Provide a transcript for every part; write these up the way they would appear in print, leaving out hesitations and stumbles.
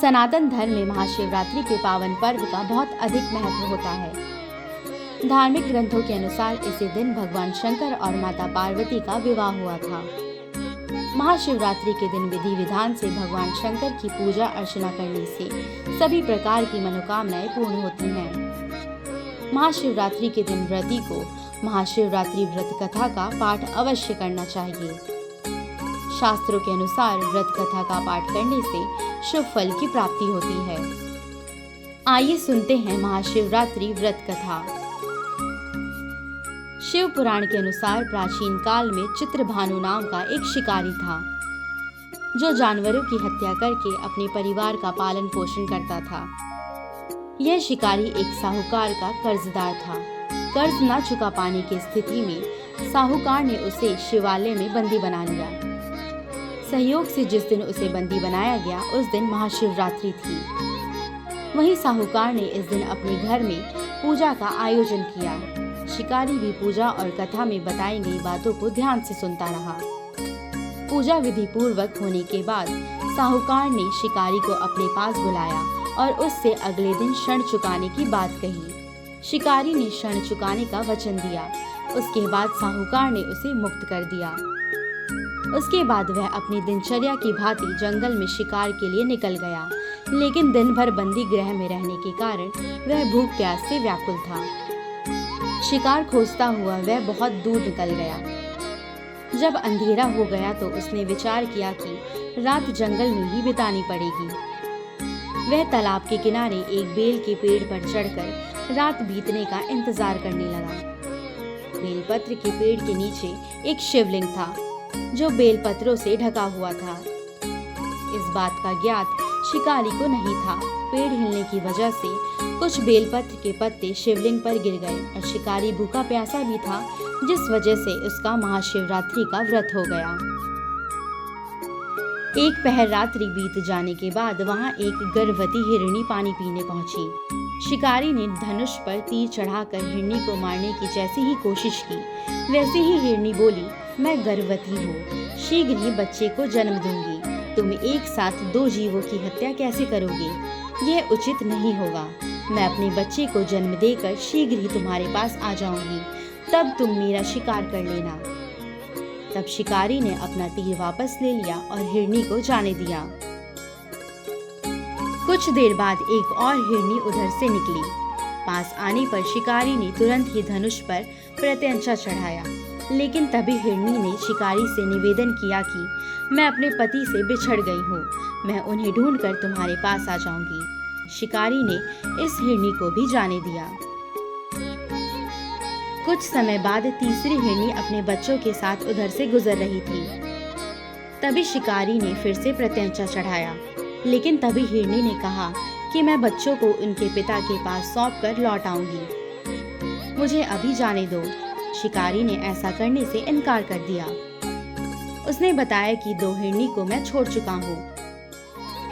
सनातन धर्म में महाशिवरात्रि के पावन पर्व का बहुत अधिक महत्व होता है। धार्मिक ग्रंथों के अनुसार इसी दिन भगवान शंकर और माता पार्वती का विवाह हुआ था। महाशिवरात्रि के दिन विधि विधान से भगवान शंकर की पूजा अर्चना करने से सभी प्रकार की मनोकामनाएं पूर्ण होती हैं। महाशिवरात्रि के दिन व्रती को महाशिवरात्रि व्रत कथा का पाठ अवश्य करना चाहिए। शास्त्रों के अनुसार व्रत कथा का पाठ करने से शुभ फल की प्राप्ति होती है। आइए सुनते हैं महाशिवरात्रि व्रत कथा। शिव पुराण के अनुसार प्राचीन काल में चित्रभानु नाम का एक शिकारी था, जो जानवरों की हत्या करके अपने परिवार का पालन पोषण करता था। यह शिकारी एक साहूकार का कर्जदार था। कर्ज न चुका पाने की स्थिति में साहूकार ने उसे शिवालय में बंदी बना लिया। सहयोग से जिस दिन उसे बंदी बनाया गया उस दिन महाशिवरात्रि थी। वहीं साहूकार ने इस दिन अपने घर में पूजा का आयोजन किया। शिकारी भी पूजा और कथा में बताई गई बातों को ध्यान से सुनता रहा। पूजा विधि पूर्वक होने के बाद साहूकार ने शिकारी को अपने पास बुलाया और उससे अगले दिन ऋण चुकाने की बात कही। शिकारी ने ऋण चुकाने का वचन दिया। उसके बाद साहूकार ने उसे मुक्त कर दिया। उसके बाद वह अपनी दिनचर्या की भांति जंगल में शिकार के लिए निकल गया, लेकिन दिन भर बंदी गृह में रहने के कारण वह भूख प्यास से व्याकुल था। शिकार खोजता हुआ वह बहुत दूर निकल गया। जब अंधेरा हो गया तो उसने विचार किया कि रात जंगल में ही बितानी पड़ेगी। वह तालाब के किनारे एक बेल के पेड़ पर चढ़कर रात बीतने का इंतजार करने लगा। बेलपत्र के पेड़ के नीचे एक शिवलिंग था, जो बेलपत्रों से ढका हुआ था। इस बात का ज्ञात शिकारी को नहीं था। पेड़ हिलने की वजह से कुछ बेलपत्र के पत्ते शिवलिंग पर गिर गए और शिकारी भूखा प्यासा भी था, जिस वजह से उसका महाशिवरात्रि का व्रत हो गया। एक पहर रात्रि बीत जाने के बाद वहां एक गर्भवती हिरनी पानी पीने पहुंची। शिकारी ने धनुष पर तीर चढ़ाकर हिरनी को मारने की जैसी ही कोशिश की, वैसे ही हिरनी बोली, मैं गर्भवती हूँ, शीघ्र ही बच्चे को जन्म दूंगी। तुम एक साथ दो जीवों की हत्या कैसे करोगे? यह उचित नहीं होगा। मैं अपने बच्चे को जन्म देकर शीघ्र ही तुम्हारे पास आ जाऊंगी, तब तुम मेरा शिकार कर लेना। तब शिकारी ने अपना तीर वापस ले लिया और हिरनी को जाने दिया। कुछ देर बाद एक और हिरनी उधर से निकली। पास आने पर शिकारी ने तुरंत ही धनुष पर प्रत्यंचा चढ़ाया, लेकिन तभी हिरनी ने शिकारी से निवेदन किया कि मैं अपने पति से बिछड़ गई हूँ, मैं उन्हें ढूंढकर तुम्हारे पास आ जाऊंगी। शिकारी ने इस हिरनी को भी जाने दिया। कुछ समय बाद तीसरी हिरनी अपने बच्चों के साथ उधर से गुजर रही थी। तभी शिकारी ने फिर से प्रत्यंचा चढ़ाया, लेकिन तभी हिरनी ने कहा कि मैं बच्चों को उनके पिता के पास सौंप कर लौट आऊंगी, मुझे अभी जाने दो। शिकारी ने ऐसा करने से इनकार कर दिया। उसने बताया कि दो हिरनी को मैं छोड़ चुका हूँ।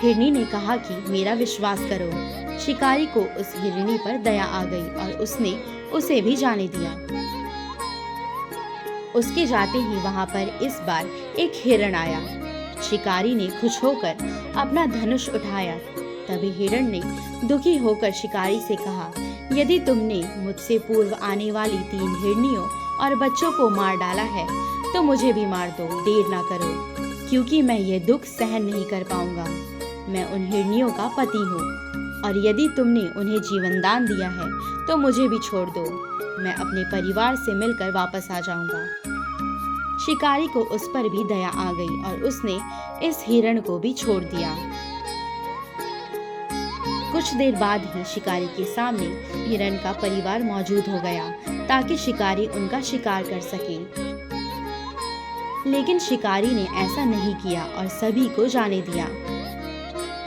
हिरनी ने कहा कि मेरा विश्वास करो। शिकारी को उस हिरनी पर दया आ गई और उसने उसे भी जाने दिया। उसके जाते ही वहां पर इस बार एक हिरण आया। शिकारी ने खुश होकर अपना धनुष उठाया। तभी हिरण ने दुखी होकर शिकारी से कहा, यदि तुमने मुझसे पूर्व आने वाली 3 हिरनियों और बच्चों को मार डाला है तो मुझे भी मार दो, देर ना करो, क्योंकि मैं ये दुख सहन नहीं कर पाऊंगा। मैं उन हिरनियों का पति हूँ और यदि तुमने उन्हें जीवन दान दिया है तो मुझे भी छोड़ दो, मैं अपने परिवार से मिलकर वापस आ जाऊंगा। शिकारी को उस पर भी दया आ गई और उसने इस हिरण को भी छोड़ दिया। कुछ देर बाद ही शिकारी के सामने हिरण का परिवार मौजूद हो गया, ताकि शिकारी उनका शिकार कर सके। लेकिन शिकारी ने ऐसा नहीं किया और सभी को जाने दिया।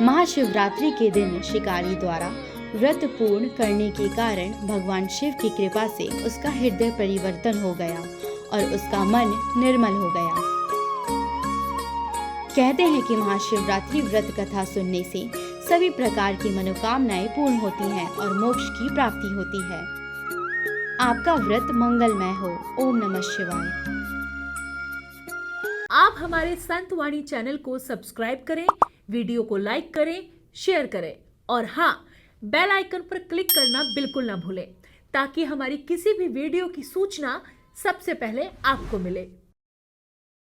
महाशिवरात्रि के दिन शिकारी द्वारा व्रत पूर्ण करने के कारण भगवान शिव की कृपा से उसका हृदय परिवर्तन हो गया और उसका मन निर्मल हो गया। कहते हैं कि महाशिवरात्रि व्रत कथा सुनने से सभी प्रकार की मनोकामनाएं पूर्ण होती हैं और मोक्ष की प्राप्ति होती है। आपका व्रत मंगलमय हो। ओम नमः शिवाय। आप हमारे संतवाणी चैनल को सब्सक्राइब करें, वीडियो को लाइक करें, शेयर करें और हाँ, बेल आइकन पर क्लिक करना बिल्कुल ना भूलें ताकि हमारी किसी भी वीडियो की सूचना सबसे पहले आपको मिले।